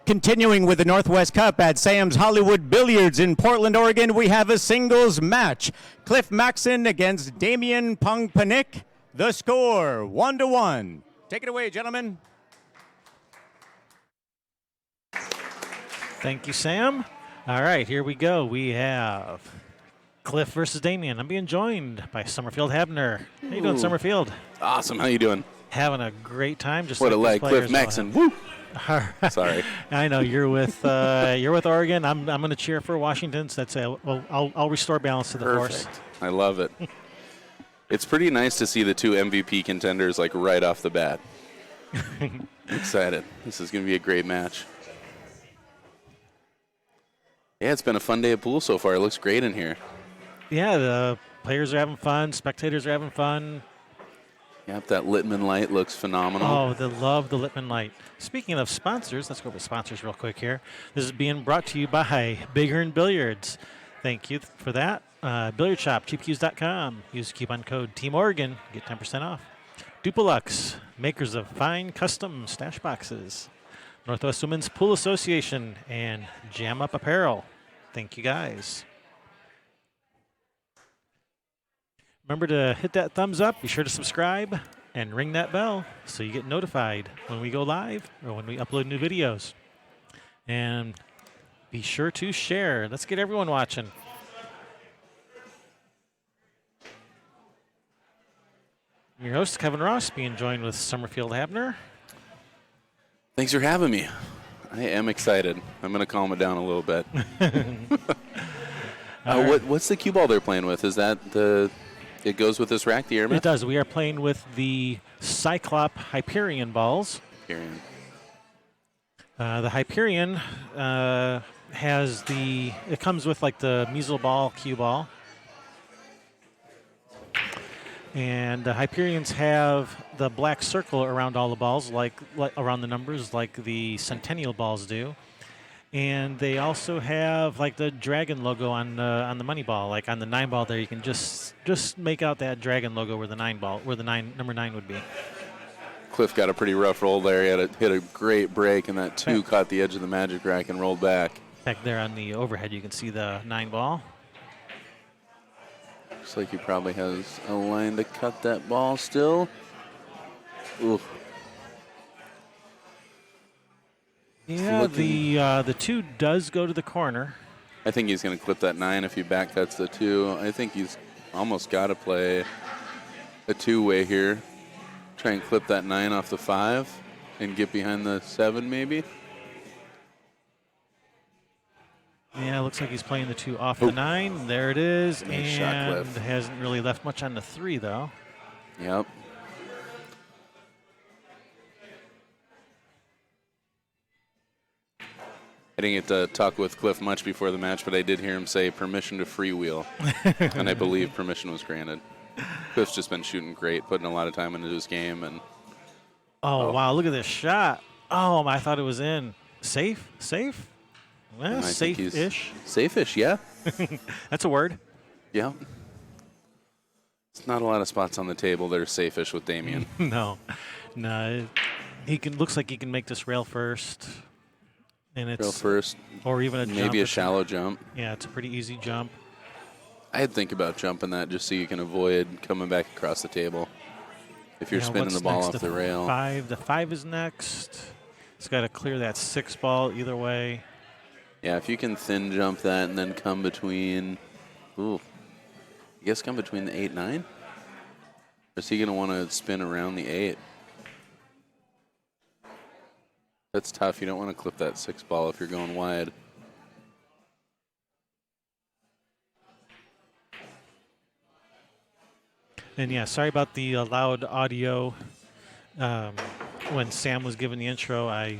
Continuing with the Northwest Cup at Sam's Hollywood Billiards in Portland, Oregon, we have a singles match. Cliff Maxson against Damian Pongpanik. The score, 1-1. Take it away, gentlemen. Thank you, Sam. All right, here we go. We have Cliff versus Damian. I'm being joined by Summerfield Habner. How you doing, Summerfield? Awesome. How you doing? Having a great time. Just what like a leg, Cliff Maxson. Woo! Sorry. I know you're with Oregon. I'm going to cheer for Washington. So that's I'll restore balance to the Perfect. horse. I love it. It's pretty nice to see the two MVP contenders like right off the bat. I'm excited. This is going to be a great match. Yeah, it's been a fun day of pool so far. It looks great in here. Yeah, the players are having fun. Spectators are having fun. Yep, that Littman light looks phenomenal. Oh, they love the Littman light. Speaking of sponsors, let's go with sponsors real quick here. This is being brought to you by Big Earn Billiards. Thank you for that. Billiard Shop, cheapcues.com. Use coupon code Team Oregon, get 10% off. Dupalux, makers of fine custom stash boxes. Northwest Women's Pool Association and Jam Up Apparel. Thank you, guys. Remember to hit that thumbs up, be sure to subscribe, and ring that bell so you get notified when we go live or when we upload new videos. And be sure to share. Let's get everyone watching. I'm your host, Kevin Ross, being joined with Summerfield Habner. Thanks for having me. I am excited. I'm going to calm it down a little bit. What's the cue ball they're playing with? Is that it goes with this rack, the Airmouth? It does. We are playing with the Cyclop Hyperion balls. Hyperion. The Hyperion it comes with like the measle ball, cue ball. And the Hyperions have the black circle around all the balls, like around the numbers, like the Centennial balls do. And they also have like the dragon logo on the money ball, like on the 9 ball there. You can just make out that dragon logo where the number 9 would be. Cliff got a pretty rough roll there. He had hit a great break, and that 2 caught the edge of the magic rack and rolled back. Back there on the overhead, you can see the 9 ball. Looks like he probably has a line to cut that ball still. Ooh. Yeah, the 2 does go to the corner. I think he's going to clip that 9 if he back cuts the 2. I think he's almost got to play a 2-way here. Try and clip that 9 off the 5 and get behind the 7 maybe. Yeah, looks like he's playing the 2 off the 9. There it is. Nice shot, and Cliff. Hasn't really left much on the 3, though. Yep. I didn't get to talk with Cliff much before the match, but I did hear him say permission to freewheel, and I believe permission was granted. Cliff's just been shooting great, putting a lot of time into his game. And Oh, wow, look at this shot. Oh, I thought it was in. Safe? Well, safe-ish. Safe-ish, yeah. That's a word. Yeah. It's not a lot of spots on the table that are safe-ish with Damian. No. Looks like he can make this rail first. And it's Rail first. Or even a jump. Maybe a shallow jump. Yeah, it's a pretty easy jump. I'd think about jumping that just so you can avoid coming back across the table if you're spinning the ball off the rail. The 5 is next. It's got to clear that 6 ball either way. Yeah, if you can thin jump that and then come between, I guess come between the 8 9. Or is he going to want to spin around the 8? That's tough. You don't want to clip that 6 ball if you're going wide. And yeah, sorry about the loud audio. When Sam was giving the intro, I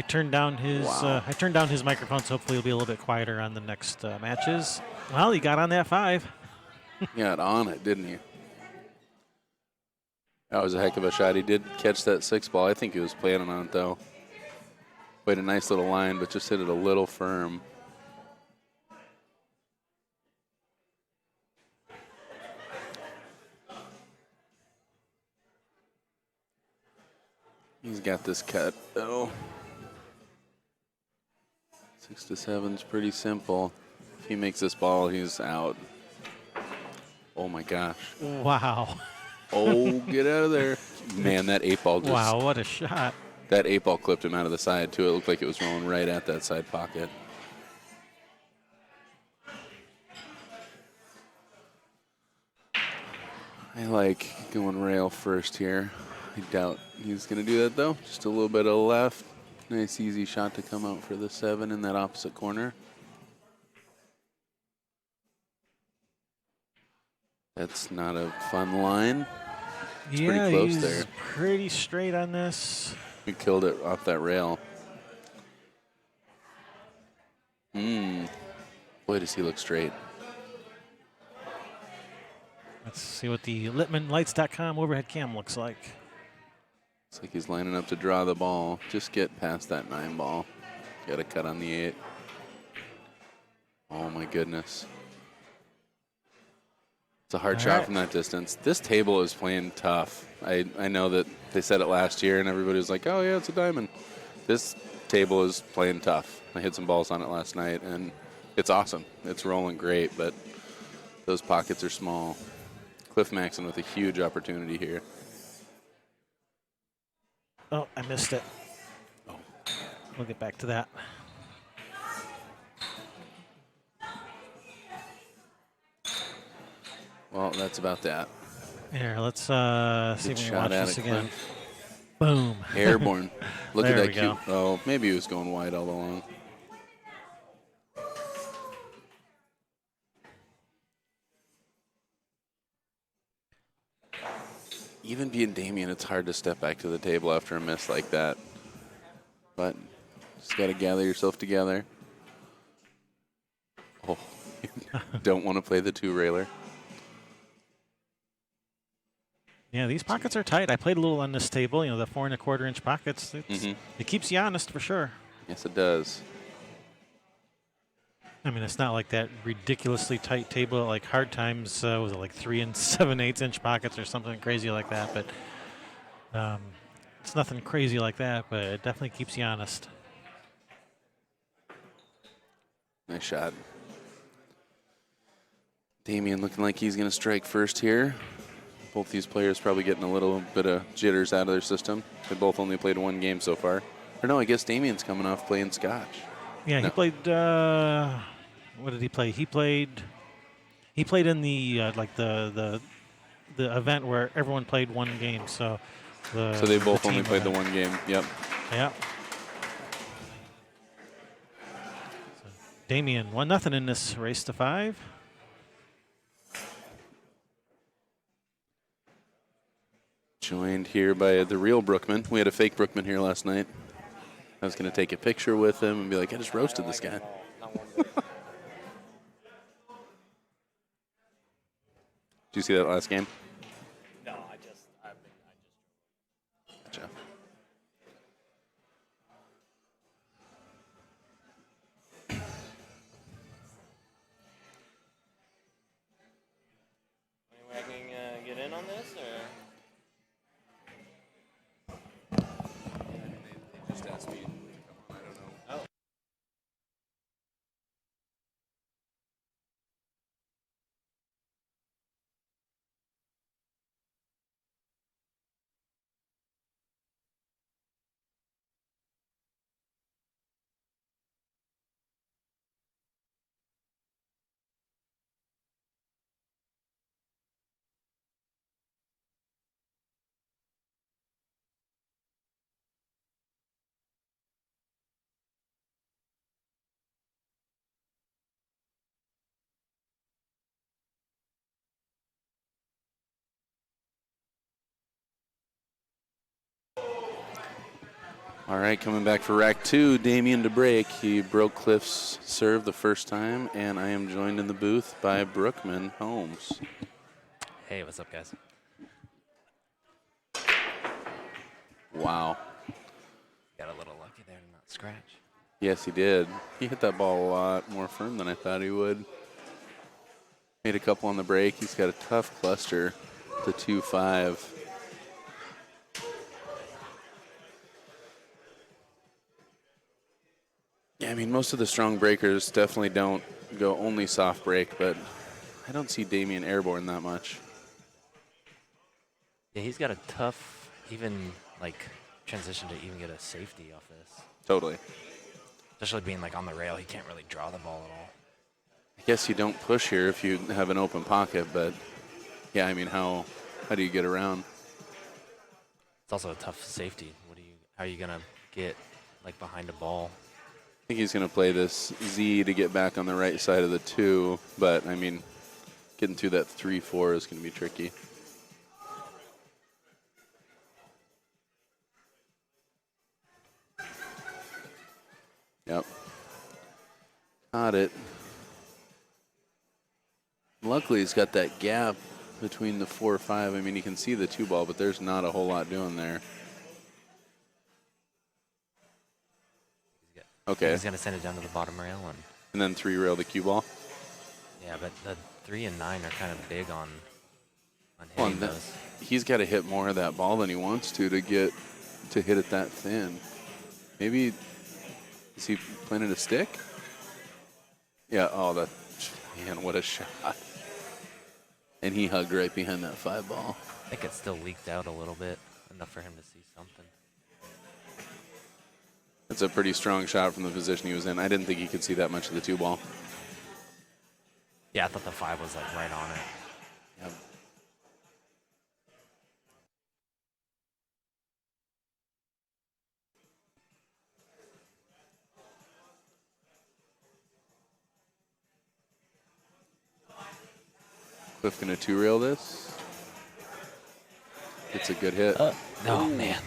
turned down his microphone, so hopefully it'll be a little bit quieter on the next matches. Well, he got on that 5. He got on it, didn't he? That was a heck of a shot. He did catch that 6 ball. I think he was planning on it, though. Played a nice little line, but just hit it a little firm. He's got this cut, though. 6 to 7's pretty simple. If he makes this ball, he's out. Oh my gosh. Wow. Oh, get out of there. Man, that 8-ball just. Wow, what a shot. That 8-ball clipped him out of the side, too. It looked like it was rolling right at that side pocket. I like going rail first here. I doubt he's going to do that, though. Just a little bit of left. Nice, easy shot to come out for the 7 in that opposite corner. That's not a fun line. It's pretty close he's there. Pretty straight on this. He killed it off that rail. Boy, does he look straight. Let's see what the LittmanLights.com overhead cam looks like. Looks like he's lining up to draw the ball. Just get past that 9 ball. Got to cut on the 8. Oh, my goodness. It's a hard shot from that distance. This table is playing tough. I know that they said it last year, and everybody was like, oh, yeah, it's a diamond. This table is playing tough. I hit some balls on it last night, and it's awesome. It's rolling great, but those pockets are small. Cliff Maxson with a huge opportunity here. Oh, I missed it. We'll get back to that. Well, that's about that. Here, let's see if we can watch this again. Cliff. Boom. Airborne. Look at There that we cute. go. Oh, maybe he was going wide all along. Even being Damian, it's hard to step back to the table after a miss like that. But just got to gather yourself together. Oh, don't want to play the 2-railer. Yeah, these pockets are tight. I played a little on this table, the 4 1/4 inch pockets. It keeps you honest for sure. Yes, it does. I mean, it's not like that ridiculously tight table like Hard Times, was it like 3 7/8 inch pockets or something crazy like that? But it's nothing crazy like that, but it definitely keeps you honest. Nice shot. Damian looking like he's going to strike first here. Both these players probably getting a little bit of jitters out of their system. They both only played 1 game so far. Or no, I guess Damian's coming off playing Scotch. Yeah, No. he played. What did he play? He played in the like the event where everyone played 1 game. So they both only played the 1 game. Yep. Yeah. So Damian 1-0 in this race to 5. Joined here by the real Brookman. We had a fake Brookman here last night. I was going to take a picture with him and be like, I just roasted this guy. Did you see that last game? No, I just. Gotcha. Any way I can get in on this, or? They just asked me to come on. I don't know. Oh. All right, coming back for rack 2, Damian to break. He broke Cliff's serve the first time, and I am joined in the booth by Brookman Holmes. Hey, what's up, guys? Wow. Got a little lucky there to not scratch. Yes, he did. He hit that ball a lot more firm than I thought he would. Made a couple on the break. He's got a tough cluster to 2-5. Yeah, Yeah, I mean, most of the strong breakers definitely don't go only soft break, but I don't see Damian airborne that much. Yeah, he's got a tough, even like transition to even get a safety off this. Totally. Especially being like on the rail, he can't really draw the ball at all. I guess you don't push here if you have an open pocket, but yeah, I mean, how do you get around? It's also a tough safety. How are you gonna get like behind a ball? I think he's going to play this Z to get back on the right side of the 2, but I mean, getting through that 3-4 is going to be tricky. Yep. Got it. Luckily, he's got that gap between the 4-5. I mean, you can see the 2 ball, but there's not a whole lot doing there. Okay. He's gonna send it down to the bottom rail And then 3 rail the cue ball. yeah, but the 3 and 9 are kind of big on Well, hitting those. he's got to hit more of that ball than he wants to get to hit it that thin. Maybe, is he planning a stick? Yeah, oh, man, what a shot. And he hugged right behind that 5 ball. I think it still leaked out a little bit, enough for him to see something. That's a pretty strong shot from the position he was in. I didn't think he could see that much of the 2 ball. Yeah, I thought the 5 was like right on it. Yep. Cliff gonna 2 rail this. It's a good hit. Oh, man.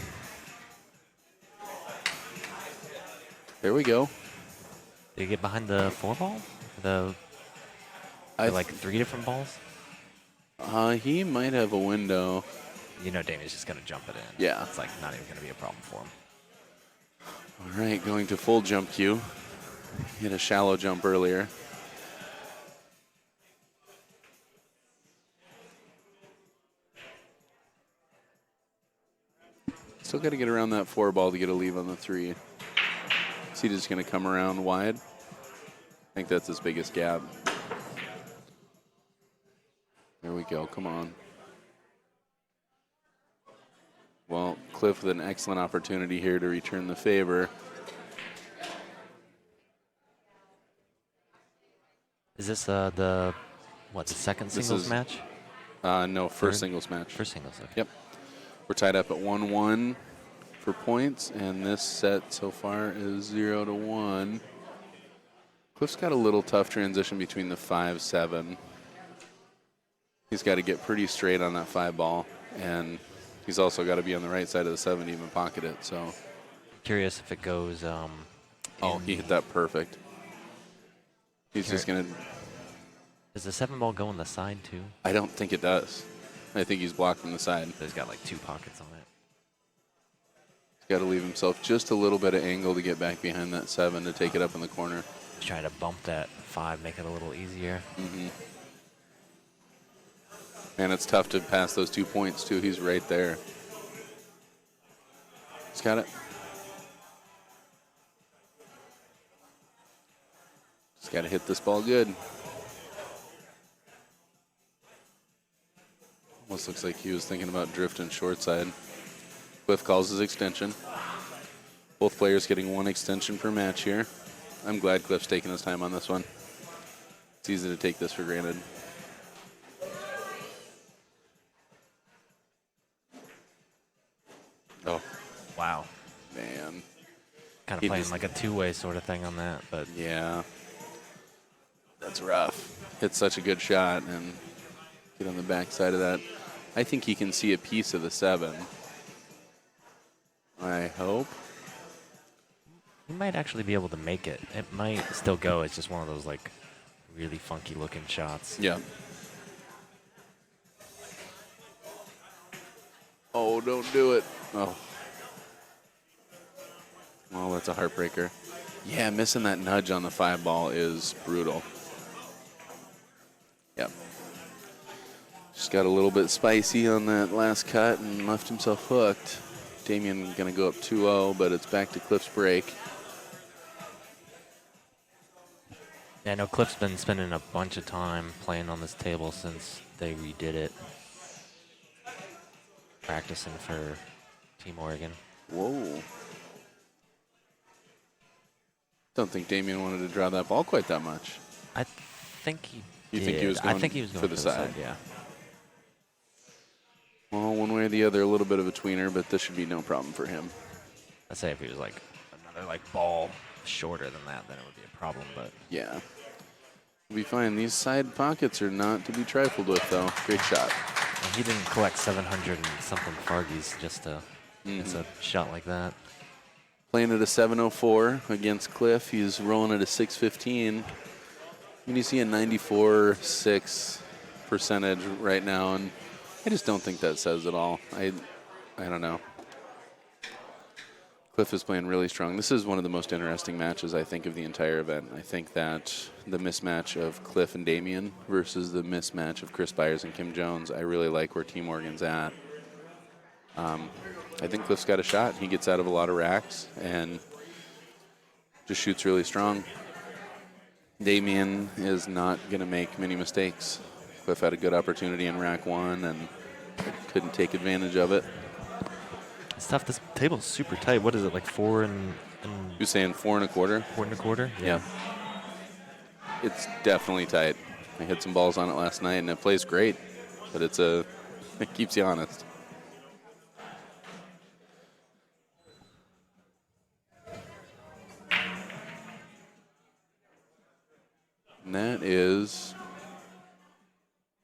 There we go. Did he get behind the 4 ball? Like 3 different balls? He might have a window. You know Damian's just going to jump it in. Yeah. It's like not even going to be a problem for him. All right, going to full jump cue. He hit a shallow jump earlier. Still got to get around that 4 ball to get a leave on the 3. Is he just going to come around wide? I think that's his biggest gap. There we go. Come on. Well, Cliff with an excellent opportunity here to return the favor. Is this the second singles match? No, first Third? singles match. First singles, okay. Yep. We're tied up at 1-1 for points, and this set so far is 0-1. Cliff's got a little tough transition between the 5-7. He's got to get pretty straight on that 5 ball, and he's also got to be on the right side of the 7 to even pocket it. So, Curious if it goes. oh, he hit that perfect. He's just gonna. Does the 7 ball go on the side too? I don't think it does. I think he's blocked from the side. There's got like 2 pockets on it. He's got to leave himself just a little bit of angle to get back behind that 7 to take it up in the corner. He's trying to bump that 5, make it a little easier. Mm-hmm. And it's tough to pass those 2 points too. He's right there. He's got it. Just got to hit this ball good. Almost looks like he was thinking about drifting short side. Cliff calls his extension. Both players getting 1 extension per match here. I'm glad Cliff's taking his time on this one. It's easy to take this for granted. Oh, Wow. man. Kind He of playing just- like a 2-way sort of thing on that, but Yeah. That's rough. Hit such a good shot and get on the backside of that. I think he can see a piece of the 7. I hope. he might actually be able to make it. It might still go. It's just one of those like really funky looking shots. Yeah. Oh, don't do it. Oh. Well, that's a heartbreaker. Yeah, missing that nudge on the 5 ball is brutal. Yep. Just got a little bit spicy on that last cut and left himself hooked. Damian going to go up 2-0, but it's back to Cliff's break. Yeah, I know Cliff's been spending a bunch of time playing on this table since they redid it. Practicing for Team Oregon. Whoa. Don't think Damian wanted to draw that ball quite that much. I think he You did. think he was I going think he was going for the side? yeah. Well, one way or the other, a little bit of a tweener, but this should be no problem for him. I'd say if he was like another like ball shorter than that, then it would be a problem. But Yeah. We'll be fine. These side pockets are not to be trifled with, though. Great shot. and he didn't collect 700 and something Fargies just to miss a shot like that. Playing at a 704 against Cliff. He's rolling at a 615. And you see a 94.6 percentage right now, and I just don't think that says it all. I don't know. Cliff is playing really strong. This is one of the most interesting matches, I think, of the entire event. I think that the mismatch of Cliff and Damian versus the mismatch of Chris Byers and Kim Jones, I really like where Team Oregon's at. I think Cliff's got a shot. He gets out of a lot of racks and just shoots really strong. Damian is not going to make many mistakes. Cliff had a good opportunity in rack 1 and couldn't take advantage of it. It's tough. This table's super tight. What is it, like 4 and You're saying 4 1/4? 4 1/4? Yeah. It's definitely tight. I hit some balls on it last night, and it plays great, but it keeps you honest. And that is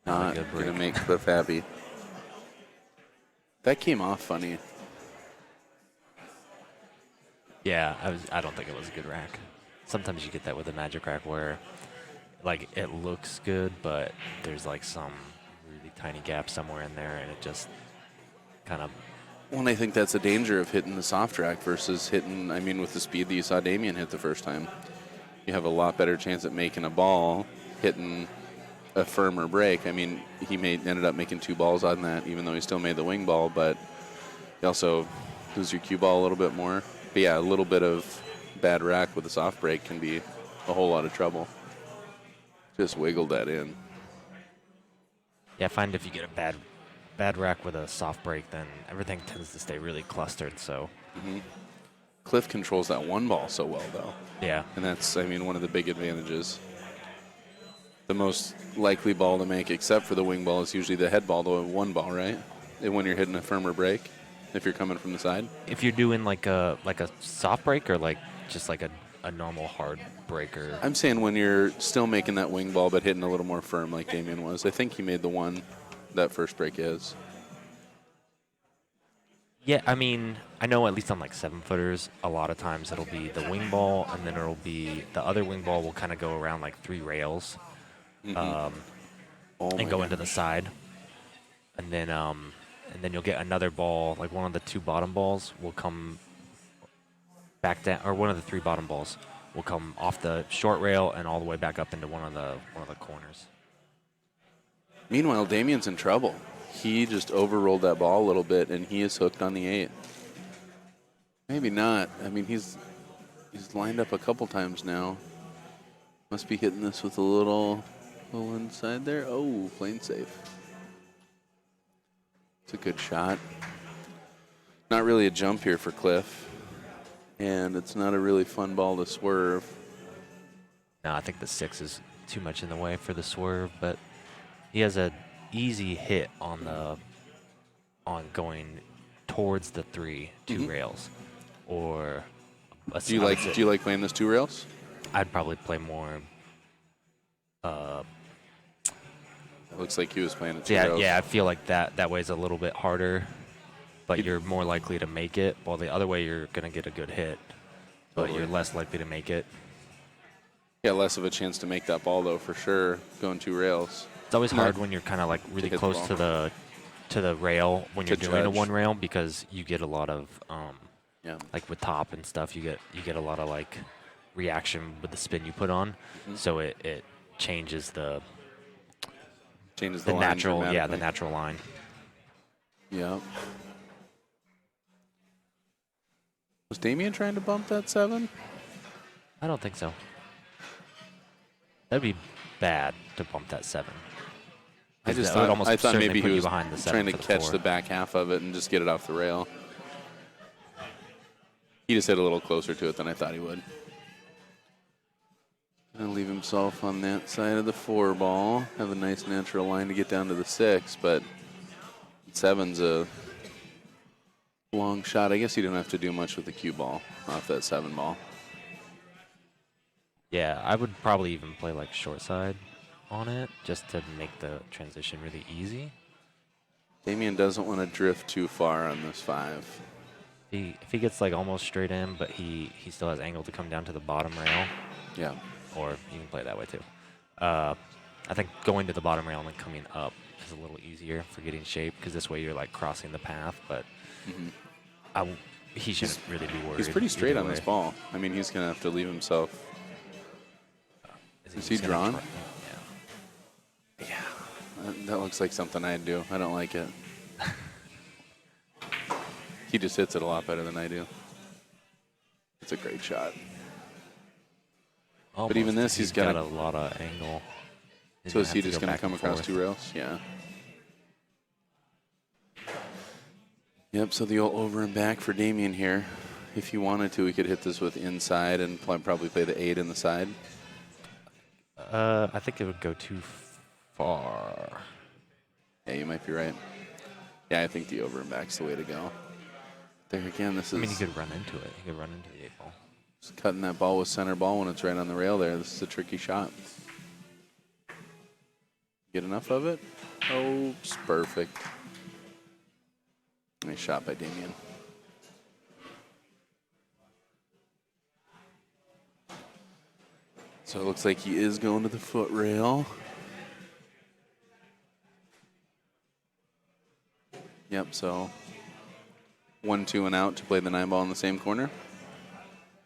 not good going to break. make Cliff happy. That came off funny. Yeah, I don't think it was a good rack. Sometimes you get that with a magic rack where, like, it looks good, but there's like some really tiny gap somewhere in there, and it just kind of. Well, and I think that's the danger of hitting the soft rack versus hitting, with the speed that you saw Damian hit the first time. You have a lot better chance at making a ball hitting a firmer break. He ended up making 2 balls on that, even though he still made the wing ball, but you also lose your cue ball a little bit more. But yeah, a little bit of bad rack with a soft break can be a whole lot of trouble. Just wiggled that in. Yeah, I find if you get a bad rack with a soft break, then everything tends to stay really clustered. So. Cliff controls that 1 ball so well, though. Yeah. And that's, one of the big advantages. The most likely ball to make, except for the wing ball, is usually the head ball, the 1 ball, right? And when you're hitting a firmer break, if you're coming from the side. If you're doing like a soft break or like just like a normal hard breaker. I'm saying when you're still making that wing ball but hitting a little more firm like Damian was. I think he made the 1 that first break is. Yeah, I know at least on like 7-footers, a lot of times it'll be the wing ball, and then it'll be the other wing ball will kind of go around like 3 rails, and go into the side, and then you'll get another ball, like one of the 2 bottom balls will come back down, or one of the 3 bottom balls will come off the short rail and all the way back up into one of the corners. Meanwhile, Damian's in trouble. He just overrolled that ball a little bit, and he is hooked on the 8. Maybe not. He's lined up a couple times now. Must be hitting this with a little inside there. Oh, playing safe. It's a good shot. Not really a jump here for Cliff, and it's not a really fun ball to swerve. No, I think the 6 is too much in the way for the swerve, but he has a easy hit on going towards the 2 rails, or Do you like playing this 2 rails? I'd probably play more. Looks like he was playing it 2 rails. Yeah, I feel like that way's a little bit harder, but you're more likely to make it. While the other way, you're gonna get a good hit, but Totally. you're less likely to make it. Yeah, less of a chance to make that ball though, for sure. Going 2 rails. It's always hard when you're kind of like really hit the close ball. to the rail when you're To doing a judge. 1 rail, because you get a lot of Yeah. like with top and stuff, you get a lot of like reaction with the spin you put on, so it changes the Changes the line natural the dramatically. natural line. Yeah. Was Damian trying to bump that 7? I don't think so. That'd be bad to bump that 7. I just that would thought, almost I thought certainly maybe put he you was behind the 7 trying to for the catch 4. the back half of it and just get it off the rail. He just hit a little closer to it than I thought he would. Gonna leave himself on that side of the 4 ball. Have a nice natural line to get down to the 6, but 7's a long shot. I guess he didn't have to do much with the cue ball off that 7 ball. Yeah, I would probably even play like short side on it just to make the transition really easy. Damian doesn't want to drift too far on this 5. If he gets like almost straight in, but he still has angle to come down to the bottom rail. Yeah. Or you can play it that way too. I think going to the bottom rail and then coming up is a little easier for getting shape because this way you're like crossing the path, but he shouldn't really be worried. He's pretty straight either on way. this ball. I mean, he's going to have to leave himself. Is he just gonna drawn? Yeah. Yeah. That looks like something I'd do. I don't like it. He just hits it a lot better than I do. It's a great shot. Almost. But even this, he's got a lot of angle. So is he just going going to come across 2 rails? Yeah. Yep, so the old over and back for Damian here. If he wanted to, he could hit this with inside and probably play the 8 in the side. I think it would go too far. Yeah, you might be right. Yeah, I think the over and back's the way to go. There again, this is... I mean, he could run into it. He could run into the 8 ball. Just cutting that ball with center ball when it's right on the rail there. This is a tricky shot. Get enough of it? Oh, it's perfect. Nice shot by Damian. So it looks like he is going to the foot rail. Yep, so 1, 2, and out to play the 9 ball in the same corner?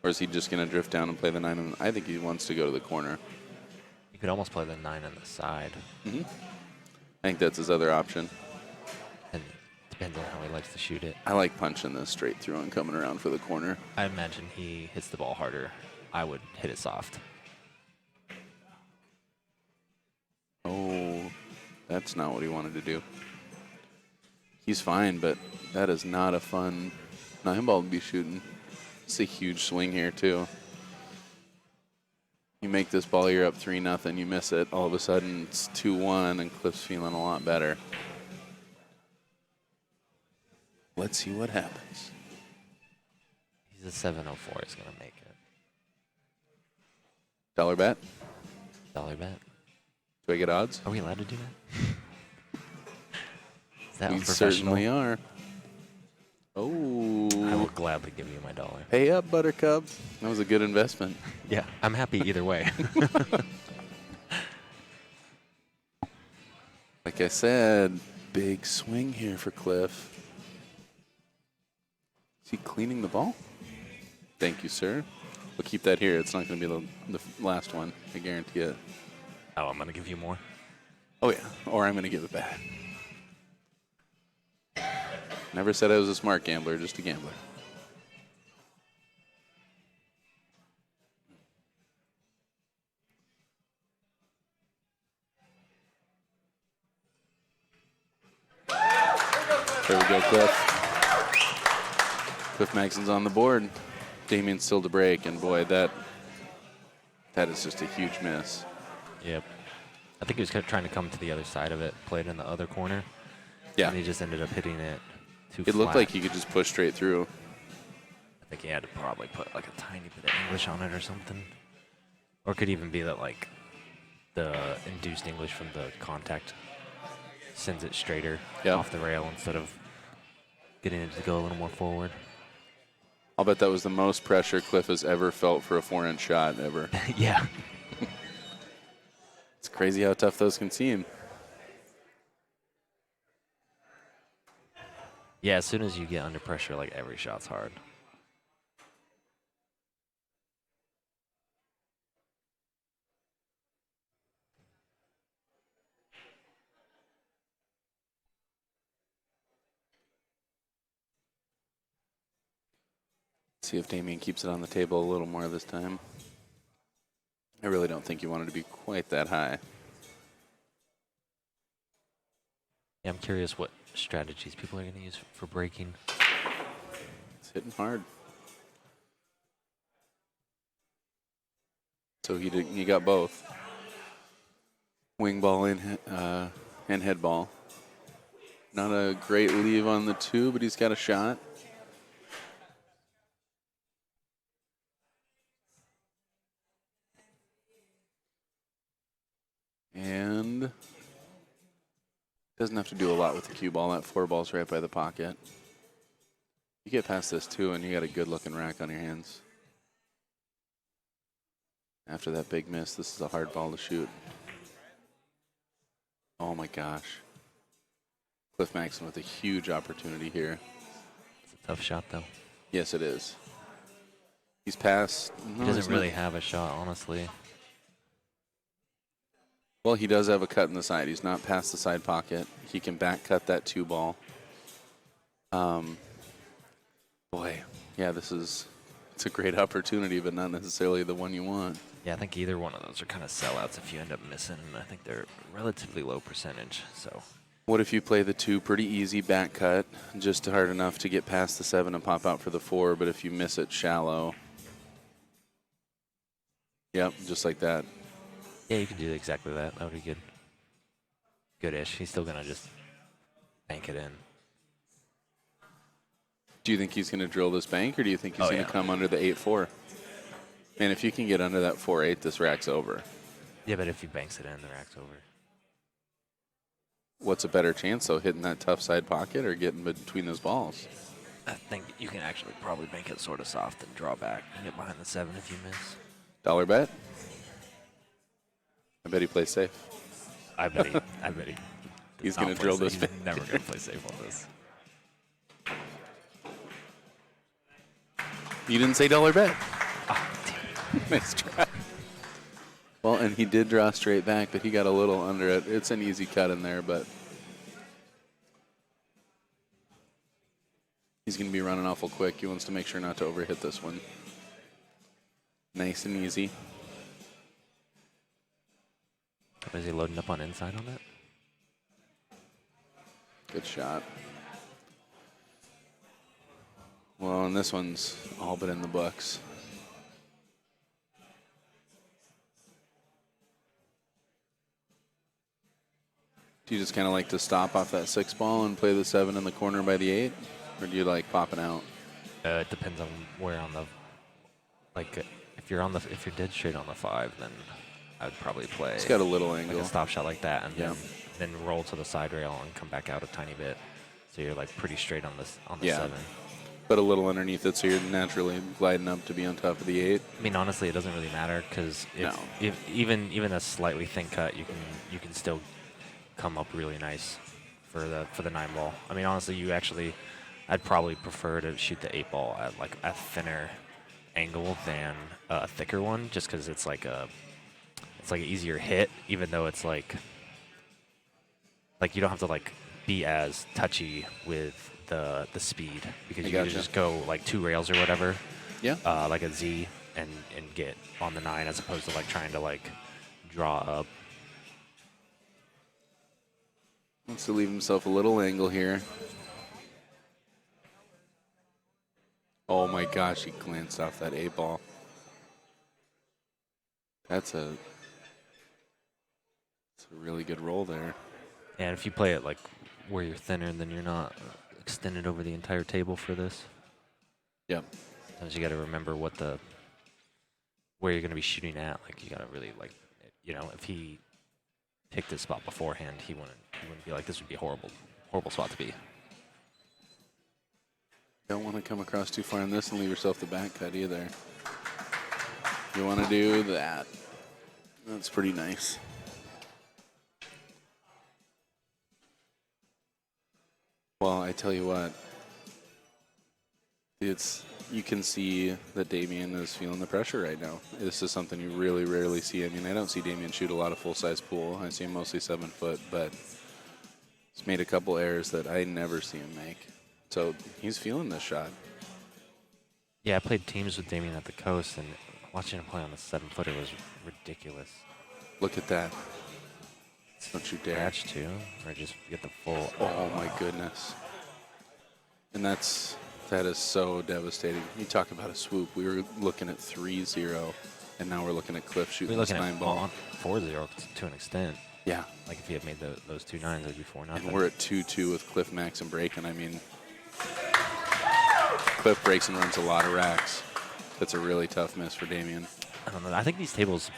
Or is he just going to drift down and play the 9? And I think he wants to go to the corner. You could almost play the 9 on the side. I think that's his other option. And depends on how he likes to shoot it. I like punching this straight through and coming around for the corner. I imagine he hits the ball harder. I would hit it soft. Oh, that's not what he wanted to do. He's fine, but that is not a fun 9 ball to be shooting. It's a huge swing here, too. You make this ball, you're up 3-0, you miss it. All of a sudden, it's 2-1, and Cliff's feeling a lot better. Let's see what happens. He's a 704. He's going to make it. Dollar bet? Dollar bet. Do I get odds? Are we allowed to do that? Is that We unprofessional? certainly are. Oh. I will gladly give you my dollar. Pay up, Buttercup. That was a good investment. Yeah, I'm happy either way. Like I said, big swing here for Cliff. Is he cleaning the ball? Thank you, sir. We'll keep that here. It's not going to be the last one. I guarantee it. Oh, I'm going to give you more? Oh, yeah. Or I'm going to give it back. Never said I was a smart gambler, just a gambler. There we go, Cliff. Cliff Maxson's on the board. Damian's still to break, and boy, that is just a huge miss. Yep. I think he was trying to come to the other side of it, play it in the other corner. Yeah. And he just ended up hitting it too It looked flat. like he could just push straight through. I think he had to probably put like a tiny bit of English on it or something. Or it could even be that like the induced English from the contact sends it straighter off the rail instead of getting it to go a little more forward. I'll bet that was the most pressure Cliff has ever felt for a 4-inch shot ever. Yeah. It's crazy how tough those can seem. Yeah, as soon as you get under pressure, like every shot's hard. See if Damian keeps it on the table a little more this time. I really don't think you want it to be quite that high. Yeah, I'm curious what strategies people are going to use for breaking. It's hitting hard. So he got both. Wing ball and head ball. Not a great leave on the 2, but he's got a shot. And doesn't have to do a lot with the cue ball. That 4 ball's right by the pocket. You get past this 2, and you got a good-looking rack on your hands. After that big miss, this is a hard ball to shoot. Oh my gosh. Cliff Maxson with a huge opportunity here. It's a tough shot, though. Yes, it is. He's passed. He doesn't really have a shot, honestly. Well, he does have a cut in the side. He's not past the side pocket. He can back cut that 2 ball. Boy, yeah, it's a great opportunity, but not necessarily the one you want. Yeah, I think either one of those are kind of sellouts if you end up missing, and I think they're relatively low percentage. So, what if you play the 2 pretty easy back cut, just hard enough to get past the 7 and pop out for the 4, but if you miss it shallow, yep, just like that. yeah, you could do exactly that. That would be good. Good-ish. He's still going to just bank it in. Do you think he's going to drill this bank, or do you think he's going to come under the 8-4? And if you can get under that 4-8, this rack's over. Yeah, but if he banks it in, the rack's over. What's a better chance, though, hitting that tough side pocket or getting between those balls? I think you can actually probably bank it sort of soft and draw back and get behind the 7 if you miss. Dollar bet? I bet he plays safe. I bet he. He's going to drill this. He's never going to play safe on this. You didn't say dollar bet. Oh, damn. Nice try. Well, and he did draw straight back, but he got a little under it. It's an easy cut in there, but he's going to be running awful quick. He wants to make sure not to overhit this one. Nice and easy. Is he loading up on inside on that? Good shot. Well, and this one's all but in the books. Do you just kind of like to stop off that 6 ball and play the 7 in the corner by the 8? Or do you like popping out? It depends on where on the, like, if you're dead straight on the 5, then I would probably play. It's got a little angle. Like a stop shot like that, and Yeah. then roll to the side rail and come back out a tiny bit. So you're like pretty straight on the Yeah. 7. But a little underneath it, so you're naturally gliding up to be on top of the 8. I mean, honestly, it doesn't really matter because if even a slightly thin cut, you can still come up really nice for the 9 ball. I mean, honestly, I'd probably prefer to shoot the 8 ball at like a thinner angle than a thicker one, just because it's like an easier hit, even though it's like you don't have to like be as touchy with the speed, because you can just go like 2 rails or whatever, like a Z, and get on the 9 as opposed to like trying to like draw up. Wants to leave himself a little angle here. Oh my gosh, he glanced off that 8 ball. That's a really good roll there. And if you play it like where you're thinner, then you're not extended over the entire table for this. Yep. Sometimes you got to remember where you're going to be shooting at. Like, you got to really, like, if he picked this spot beforehand, he wouldn't be like, this would be a horrible spot to be. Don't want to come across too far on this and leave yourself the back cut either. You want to do that. That's pretty nice. Well, I tell you what, you can see that Damian is feeling the pressure right now. This is something you really rarely see. I mean, I don't see Damian shoot a lot of full-size pool. I see him mostly 7 foot, but he's made a couple errors that I never see him make. So he's feeling this shot. Yeah, I played teams with Damian at the coast, and Watching him play on the 7-footer was ridiculous. Look at that. Don't you dare. Scratch too, or just get the full. Oh my goodness. And that is so devastating. You talk about a swoop. We were looking at 3-0, and now we're looking at Cliff shooting We're this looking 9 at ball. 4-0 to an extent. Yeah. Like if he had made those 2 9s, it would be 4-0. And we're at 2-2 with Cliff, Maxson breaking. I mean, Cliff breaks and runs a lot of racks. That's a really tough miss for Damian. I don't know. I think these tables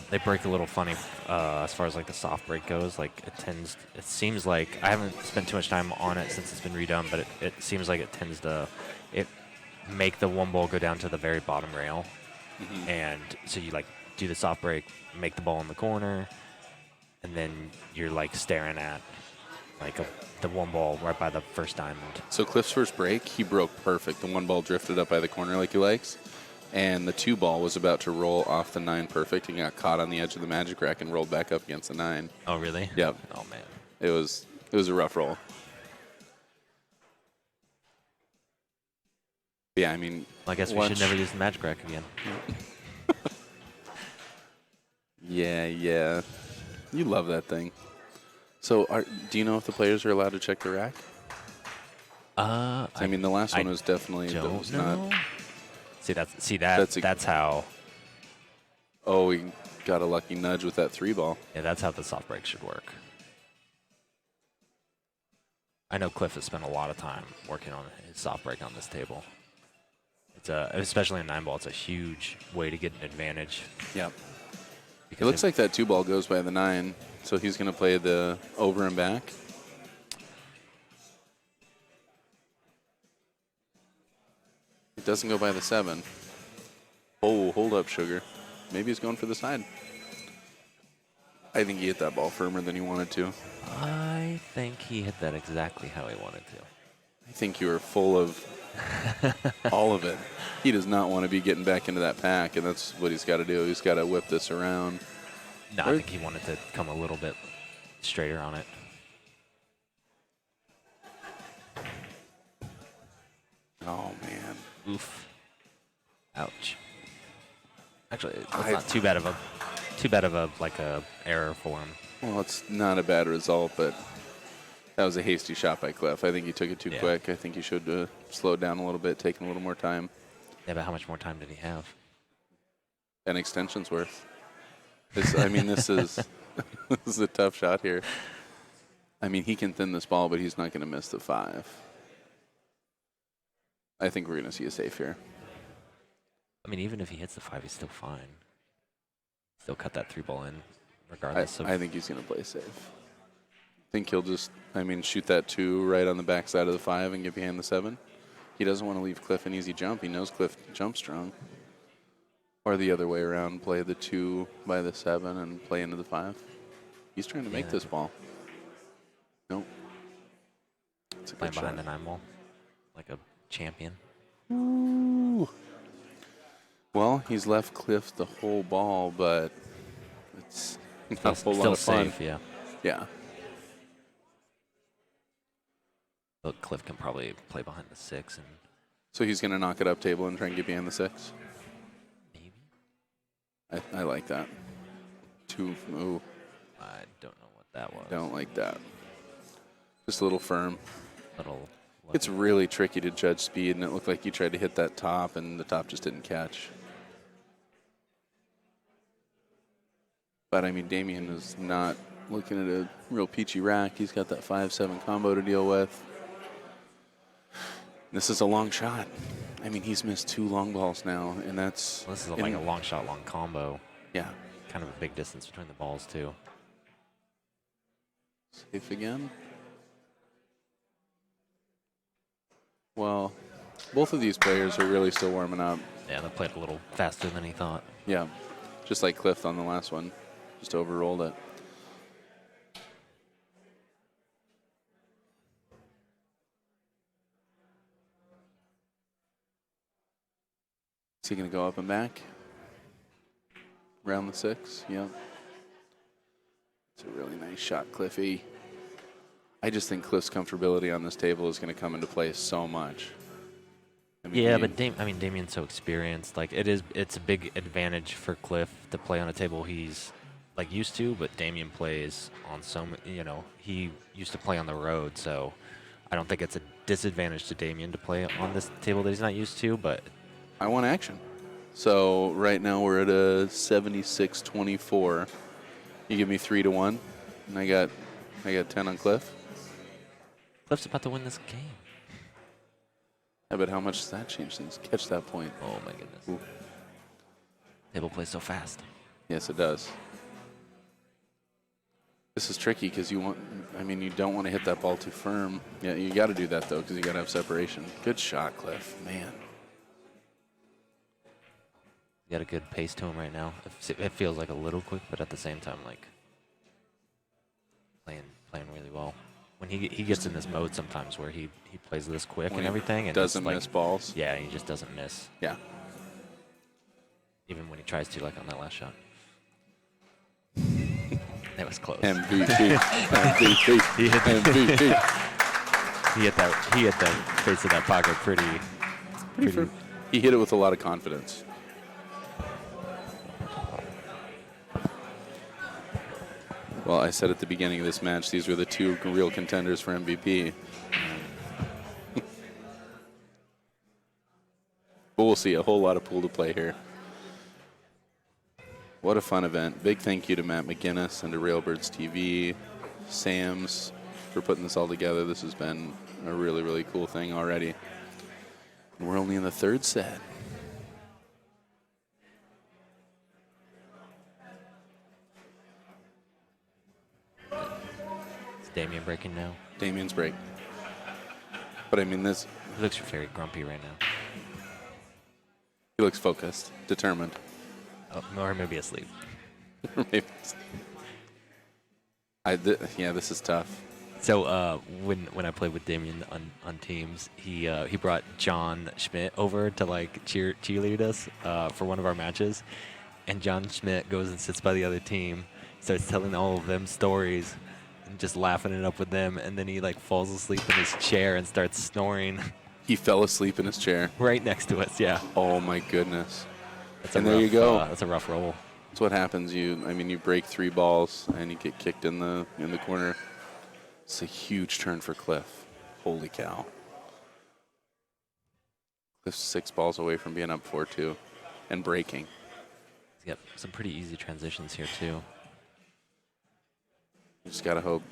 they break a little funny as far as like the soft break goes. Like it seems like I haven't spent too much time on it since it's been redone, but it seems like it tends to make the 1 ball go down to the very bottom rail, and so you like do the soft break, make the ball in the corner, and then you're like staring at like the 1 ball right by the first diamond. So Cliff's first break, he broke perfect. The 1 ball drifted up by the corner like he likes. And the 2 ball was about to roll off the 9 perfect and got caught on the edge of the magic rack and rolled back up against the 9. Oh, really? Yep. Oh, man. It was a rough roll. Yeah, I mean, Well, I guess we should never use the magic rack again. Yeah. You love that thing. So, do you know if the players are allowed to check the rack? I mean, the last one was definitely Don't not. know. That's how. Oh, we got a lucky nudge with that 3 ball. Yeah, that's how the soft break should work. I know Cliff has spent a lot of time working on his soft break on this table. It's especially in 9 ball, it's a huge way to get an advantage. Yep. It looks like that 2 ball goes by the 9, so he's going to play the over and back. It doesn't go by the 7. Oh, hold up, Sugar. Maybe he's going for the side. I think he hit that ball firmer than he wanted to. I think he hit that exactly how he wanted to. I think you were full of all of it. He does not want to be getting back into that pack, and that's what he's got to do. He's got to whip this around. No, I think he wanted to come a little bit straighter on it. Oh, man. Oof. Ouch. Actually, that's not too bad of a like a error for him. Well, it's not a bad result, but that was a hasty shot by Cliff. I think he took it too quick. I think he should have slowed down a little bit, taken a little more time. Yeah, but how much more time did he have? An extension's worth. I mean, this is this is a tough shot here. I mean, he can thin this ball, but he's not going to miss the 5. I think we're going to see a safe here. I mean, even if he hits the 5, he's still fine. Still cut that 3 ball in, regardless of. I think he's going to play safe. I think he'll just, shoot that 2 right on the backside of the 5 and get behind the 7. He doesn't want to leave Cliff an easy jump. He knows Cliff jumps strong. Or the other way around, play the 2 by the 7 and play into the 5. He's trying to make this ball. Nope. It's a playing good behind shot. the 9 ball, like a champion. Ooh. Well, he's left Cliff the whole ball, but it's not a whole lot Still of fun. safe, yeah. Yeah. Look, Cliff can probably play behind the 6 and So he's going to knock it up table and try and get behind the 6. maybe. I like that. 2. Ooh, I don't know what that was. don't like that. Just a little firm. Little. It's really tricky to judge speed, and it looked like you tried to hit that top, and the top just didn't catch. But, Damian is not looking at a real peachy rack. He's got that 5-7 combo to deal with. This is a long shot. He's missed 2 long balls now, and that's... This is like a long shot, long combo. Yeah. Kind of a big distance between the balls, too. Safe again. Well, both of these players are really still warming up. Yeah, they played a little faster than he thought. Yeah, just like Cliff on the last one. Just overrolled it. Is he going to go up and back? Round the 6, yep. It's a really nice shot, Cliffy. I just think Cliff's comfortability on this table is going to come into play so much. Yeah, but Damian's so experienced. Like it's a big advantage for Cliff to play on a table he's like used to, but Damian plays on he used to play on the road, so I don't think it's a disadvantage to Damian to play on this table that he's not used to, but I want action. So right now we're at a 76-24. You give me 3-1, and I got 10 on Cliff. Cliff's about to win this game. Yeah, but how much does that change things? Catch that point. Oh my goodness. Ooh. Table plays so fast. Yes, it does. This is tricky because you don't want to hit that ball too firm. Yeah, you got to do that though because you got to have separation. Good shot, Cliff. Man. You got a good pace to him right now. It feels like a little quick, but at the same time, like playing really well. When he gets in this mode sometimes where he plays this quick When and everything, and doesn't miss balls. Yeah, he just doesn't miss. Yeah. Even when he tries to, like on that last shot. That was close. MVP. MVP. He hit MVP. He hit the face of that pocket pretty. He hit it with a lot of confidence. Well, I said at the beginning of this match, these were the two real contenders for MVP. But we'll see. A whole lot of pool to play here. What a fun event. Big thank you to Matt McGinnis and to Railbirds TV, Sam's for putting this all together. This has been a really, really cool thing already. And we're only in the third set. Is Damian breaking now? Damian's break. But I mean, He looks very grumpy right now. he looks focused, determined. Oh, or maybe asleep. Yeah, this is tough. So when I played with Damian on teams, he brought John Schmidt over to like cheerlead us for one of our matches, and John Schmidt goes and sits by the other team, starts telling all of them stories, and just laughing it up with them, and then he like falls asleep in his chair and starts snoring. He fell asleep in his chair. Right next to us, yeah. Oh my goodness. And there you go. That's a rough roll. That's what happens. You break 3 balls and you get kicked in the corner. It's a huge turn for Cliff. Holy cow. Cliff's 6 balls away from being up 4-2 and breaking. He's got some pretty easy transitions here too. You just gotta hope.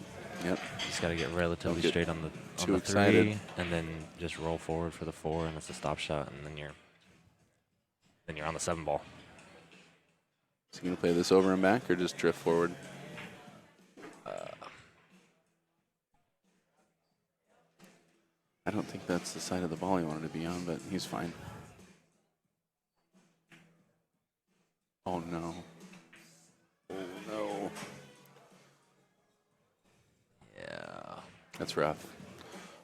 Yep. Just got to get relatively straight on the too 3, excited. and then just roll forward for the 4, and it's a stop shot, and then you're on the 7 ball. Is he gonna play this over and back or just drift forward? I don't think that's the side of the ball he wanted to be on, but he's fine. Oh no. Oh no. Yeah. That's rough.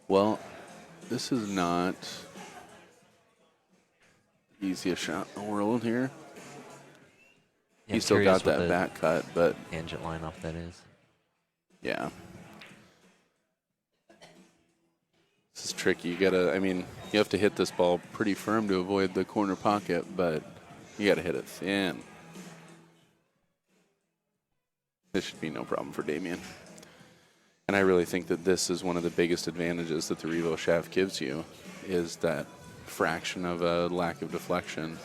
Well, this is not the easiest shot in the world here. Yeah, He still got that back cut, but tangent line off that is. yeah. This is tricky. You have to hit this ball pretty firm to avoid the corner pocket, but you gotta hit it thin. This should be no problem for Damian. And I really think that this is one of the biggest advantages that the Revo shaft gives you, is that fraction of a lack of deflection.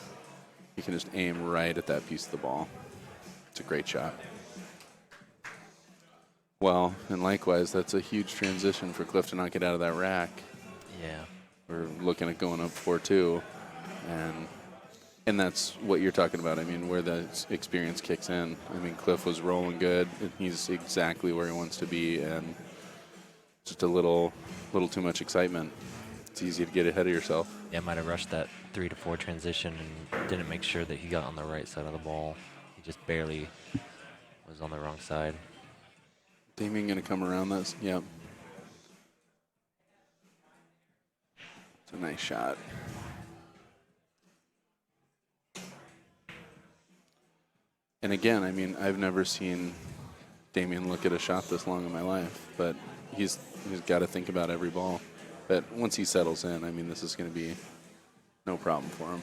You can just aim right at that piece of the ball. It's a great shot. Well, and likewise, that's a huge transition for Cliff to not get out of that rack. Yeah. We're looking at going up 4-2, and that's what you're talking about. I mean, where the experience kicks in. I mean, Cliff was rolling good, and he's exactly where he wants to be, and just a little too much excitement. It's easy to get ahead of yourself. Yeah, might have rushed that 3 to 4 transition and didn't make sure that he got on the right side of the ball. He just barely was on the wrong side. Damian going to come around this? Yep. It's a nice shot. And again, I mean, I've never seen Damian look at a shot this long in my life, but he's got to think about every ball. But once he settles in, I mean, this is going to be No problem for him.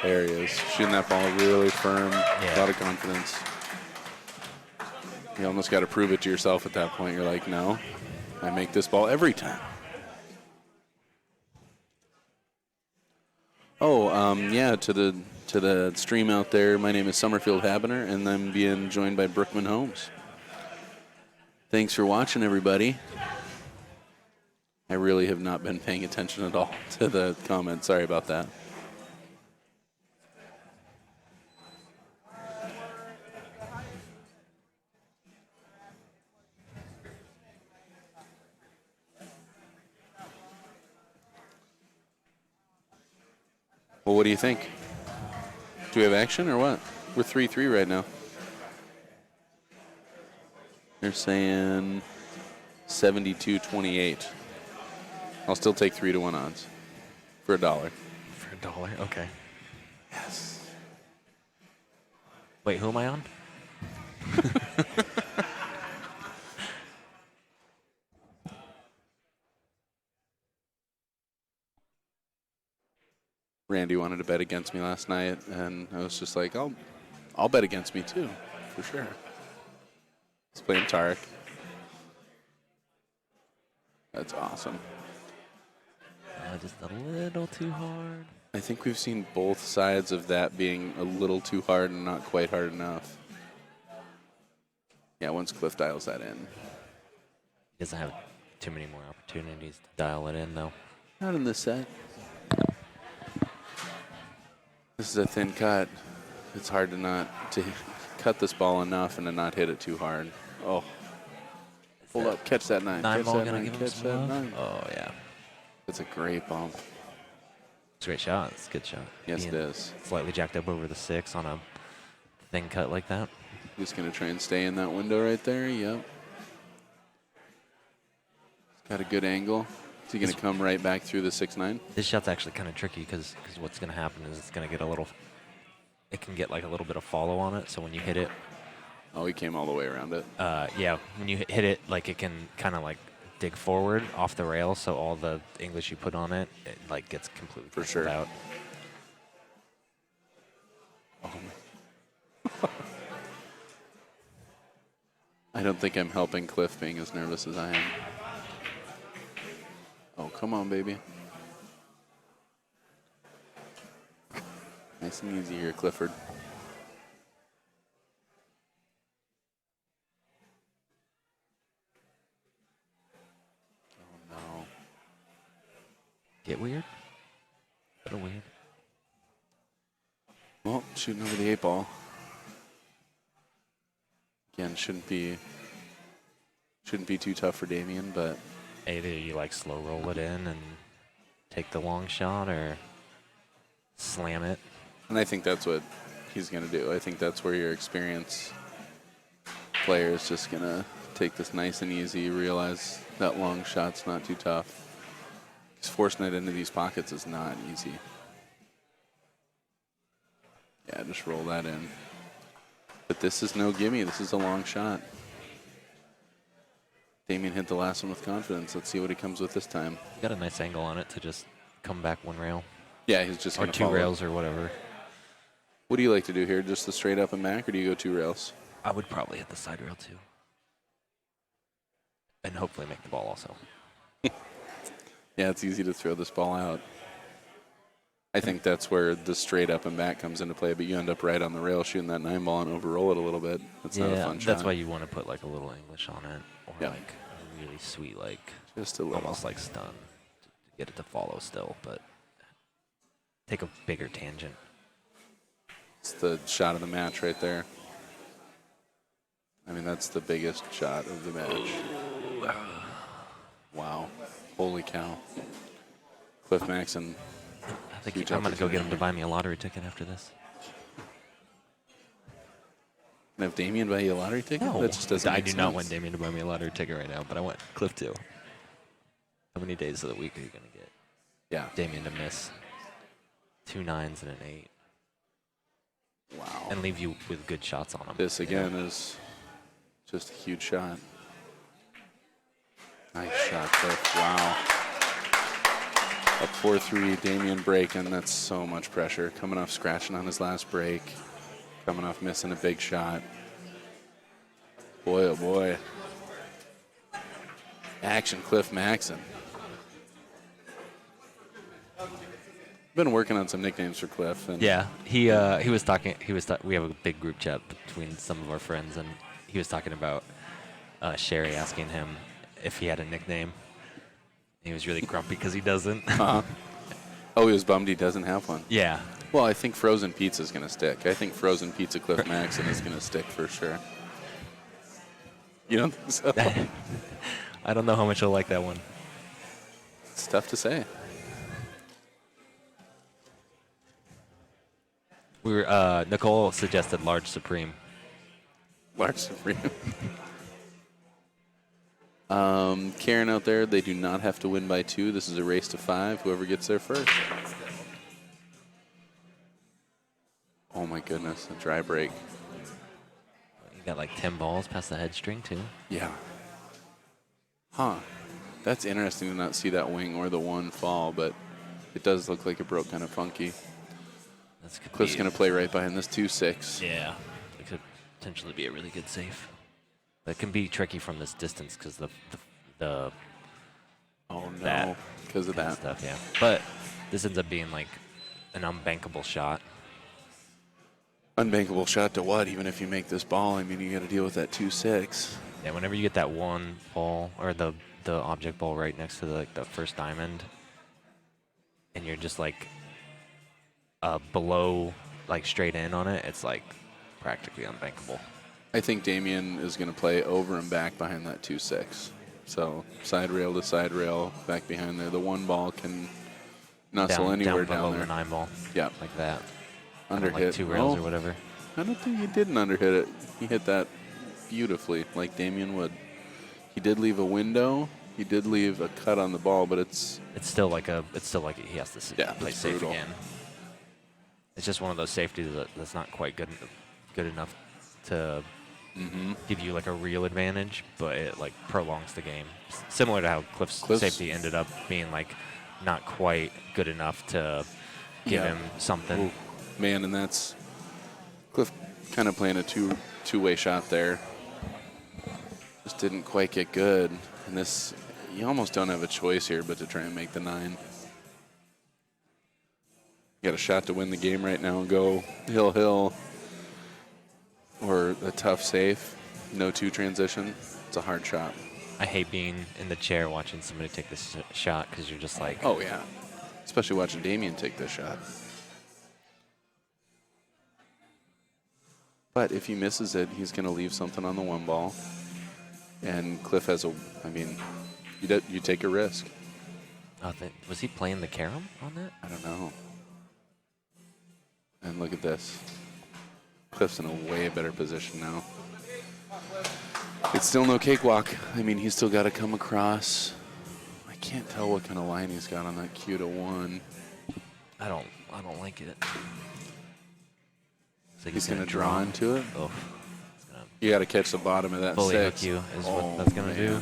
There he is, shooting that ball really firm, a lot of confidence. You almost got to prove it to yourself at that point. You're like, no, I make this ball every time. Oh, yeah, to the stream out there, my name is Summerfield Habener, and I'm being joined by Brookman Holmes. Thanks for watching, everybody. I really have not been paying attention at all to the comments. Sorry about that. Well, what do you think? Do we have action or what? We're 3-3 right now. They're saying 72-28. I'll still take 3-1 odds for $1. For $1, okay. Yes. Wait, who am I on? Randy wanted to bet against me last night, and I was just like, I'll bet against me too, for sure. He's playing Tarek. That's awesome. Just a little too hard. I think we've seen both sides of that being a little too hard and not quite hard enough. Yeah, once Cliff dials that in. He doesn't have too many more opportunities to dial it in, though. Not in this set. This is a thin cut. It's hard to cut this ball enough and to not hit it too hard. Oh. Hold up. Catch that 9. Nine Catch ball that gonna 9. give him Catch some that love? 9. Oh, yeah. It's a great bump. It's a great shot. It's a good shot. Yes, it Being is. Slightly jacked up over the 6 on a thin cut like that. Just going to try and stay in that window right there. Yep. It's got a good angle. Is he going to come right back through the 6-9? This shot's actually kind of tricky because what's going to happen is it's going to get it can get like a little bit of follow on it. So when you hit it, Oh, he came all the way around it. yeah, when you hit it, like it can kind of like dig forward off the rail. So all the English you put on it, it like gets completely For canceled sure. out. Oh. I don't think I'm helping Cliff being as nervous as I am. Oh, come on, baby. Nice and easy here, Clifford. Oh, no. Get weird? A little weird. Well, shooting over the 8 ball. Again, shouldn't be too tough for Damian, but Either you like slow roll it in and take the long shot or slam it. and I think that's what he's going to do. I think that's where your experienced player is just going to take this nice and easy, realize that long shot's not too tough. Because forcing it into these pockets is not easy. Yeah, just roll that in. But this is no gimme. This is a long shot. Damian hit the last one with confidence. Let's see what he comes with this time. Got a nice angle on it to just come back one rail. Yeah, he's just Or going to 2 follow. rails or whatever. What do you like to do here? Just the straight up and back, or do you go 2 rails? I would probably hit the side rail too. And hopefully make the ball also. Yeah, it's easy to throw this ball out. I think that's where the straight up and back comes into play, but you end up right on the rail shooting that 9 ball and overroll it a little bit. That's not a fun shot. That's why you want to put like a little English on it. Or Yeah. like a really sweet, like Just a little. almost like stun to get it to follow still, but take a bigger tangent. It's the shot of the match right there. I mean, that's the biggest shot of the match. Wow. Holy cow. Cliff Maxson. I think Huge I'm going to go get him opportunity. to buy me a lottery ticket after this. And have Damian buy you a lottery ticket? That just doesn't I make do not sense. want Damian to buy me a lottery ticket right now, but I want Cliff to. How many days of the week are you going to get Yeah. Damian to miss 2 9s and an 8 Wow. and leave you with good shots on him? This again is just a huge shot. Nice shot, Cliff. Wow. Up 4-3, Damian breaking. That's so much pressure. Coming off scratching on his last break. Coming off missing a big shot. Boy, oh boy. Action Cliff Maxson. Been working on some nicknames for Cliff. And Yeah, he was talking. We have a big group chat between some of our friends, and he was talking about Sherry asking him if he had a nickname. He was really grumpy because he doesn't. Oh, he was bummed he doesn't have one. Yeah. Well, I think Frozen Pizza is going to stick. I think Frozen Pizza Cliff Maxson is going to stick for sure. You don't think so? I don't know how much he'll like that one. It's tough to say. Nicole suggested large supreme. Large Supreme. Karen out there, they do not have to win by 2. This is a race to 5. Whoever gets there first. Oh my goodness, a dry break. You got like 10 balls past the head string too. Yeah. Huh. That's interesting to not see that wing or the 1 fall, but it does look like it broke kind of funky. Cliff's going to play right behind this 2-6. Yeah. It could potentially be a really good safe. But it can be tricky from this distance because the Oh no, because of that stuff. Yeah. But this ends up being like an unbankable shot. Unbankable shot to what? Even if you make this ball, I mean, you got to deal with that 2-6. Yeah. Whenever you get that 1 ball or the object ball right next to the first diamond, and you're just like below, like straight in on it, it's like practically unbankable. I think Damian is going to play over and back behind that 2-6. So side rail to side rail, back behind there. The 1 ball can nuzzle anywhere down there. The 9 ball. Yeah. Like that. Underhit. Like 2 rails or whatever. I don't think he didn't underhit it. He hit that beautifully, like Damian would. He did leave a window. He did leave a cut on the ball, but it's still like he has to play safe brutal. again. It's just one of those safeties that's not quite good enough to give you like a real advantage, but it like prolongs the game. Similar to how Cliff's safety ended up being like not quite good enough to give him something. Ooh, man, and that's Cliff kind of playing a two-way shot there. Just didn't quite get good. And this, you almost don't have a choice here but to try and make the 9. You got a shot to win the game right now. Go hill, or a tough safe. No 2 transition. It's a hard shot. I hate being in the chair watching somebody take this shot because you're just like, oh yeah, especially watching Damian take this shot. But if he misses it, he's going to leave something on the 1 ball. And Cliff has you take a risk. Was he playing the carom on that? I don't know. And look at this. Cliff's in a way better position now. It's still no cakewalk. I mean, he's still got to come across. I can't tell what kind of line he's got on that cue to 1. I don't like it. So He's going to draw into it. Oh. You got to catch the bottom of that Fully 6. hook you is what that's going to do.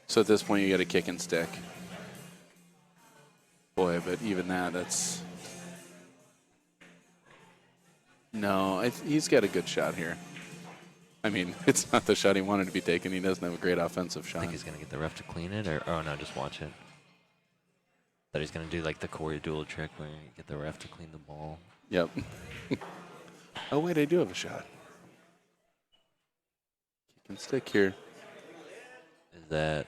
So at this point, you got to kick and stick. Boy, but even that's... No, he's got a good shot here. I mean, it's not the shot he wanted to be taking. He doesn't have a great offensive shot. I think he's going to get the ref to clean it, or oh no, just watch it. That he's going to do like the Corey Duel trick where you get the ref to clean the ball. Yep. Oh, wait, I do have a shot. Kick and stick here. Is that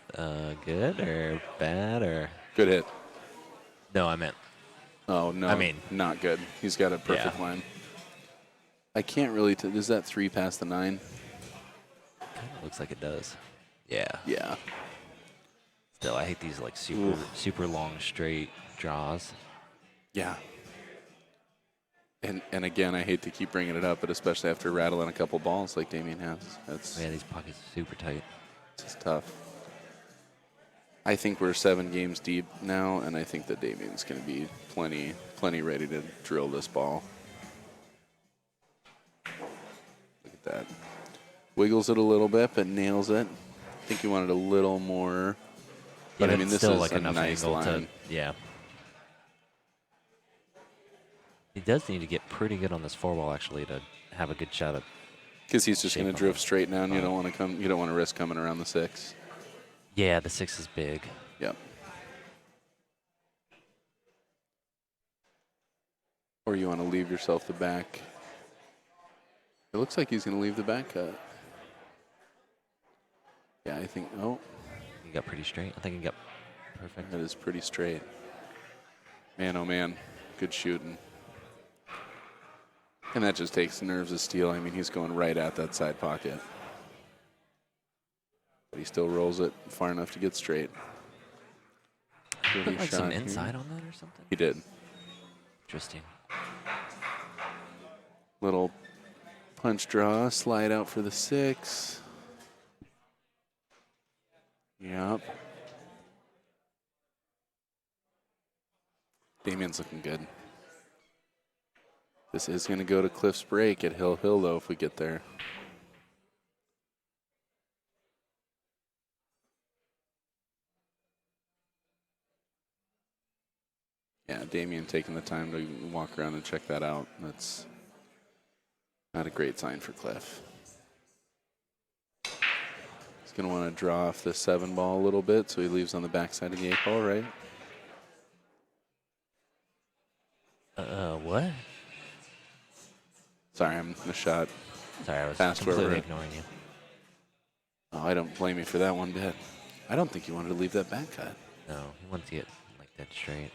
good or bad or? Good hit. No, I meant. Oh, no. I mean. Not good. He's got a perfect line. I can't really is that 3 past the 9? Kind of looks like it does. Yeah. Yeah. Still, I hate these like super long straight draws. Yeah. And again, I hate to keep bringing it up, but especially after rattling a couple balls like Damian has. Yeah, these pockets are super tight. It's just tough. I think we're 7 games deep now, and I think that Damian's going to be plenty ready to drill this ball. Look at that. Wiggles it a little bit, but nails it. I think he wanted a little more But Yeah, I mean, this still is like a enough nice angle line. to, yeah. He does need to get pretty good on this 4-ball actually to have a good shot at. Because he's just Shape going to of drift it. straight down. You don't want to come. You don't want to risk coming around the 6. Yeah, the 6 is big. Yep. Or you want to leave yourself the back. It looks like he's going to leave the back cut. Yeah, I think. Oh, He got pretty straight. I think he got perfect. that is pretty straight. Man, oh man, good shooting. And that just takes nerves of steel. I mean, he's going right at that side pocket. But he still rolls it far enough to get straight. Put like some Shot inside here. on that or something? He did. Interesting. Little punch draw, slide out for the 6. Yep. Damian's looking good. This is going to go to Cliff's break at Hill Hill, though, if we get there. Yeah, Damian taking the time to walk around and check that out. That's not a great sign for Cliff. He's going to want to draw off the 7 ball a little bit, so he leaves on the backside of the 8 ball, right? What? Sorry, I'm in the shot. Sorry, I was Past where we're completely at. ignoring you. Oh, I don't blame you for that one bit. I don't think you wanted to leave that back cut. No, he wanted to get like dead straight.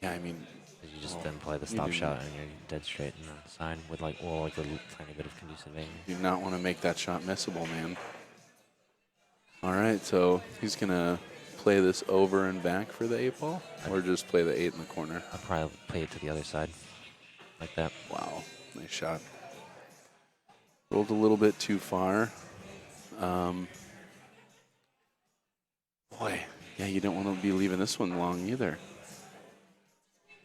Yeah, I mean, 'Cause you just Oh, then play the you stop didn't. shot and you're dead straight in the side with like, well, like a tiny bit of conducive angle. you do not want to make that shot missable, man. All right, so he's going to play this over and back for the 8 ball, or just play the 8 in the corner? I'd probably play it to the other side, like that. Wow, nice shot. Rolled a little bit too far. Boy, yeah, you don't want to be leaving this one long either.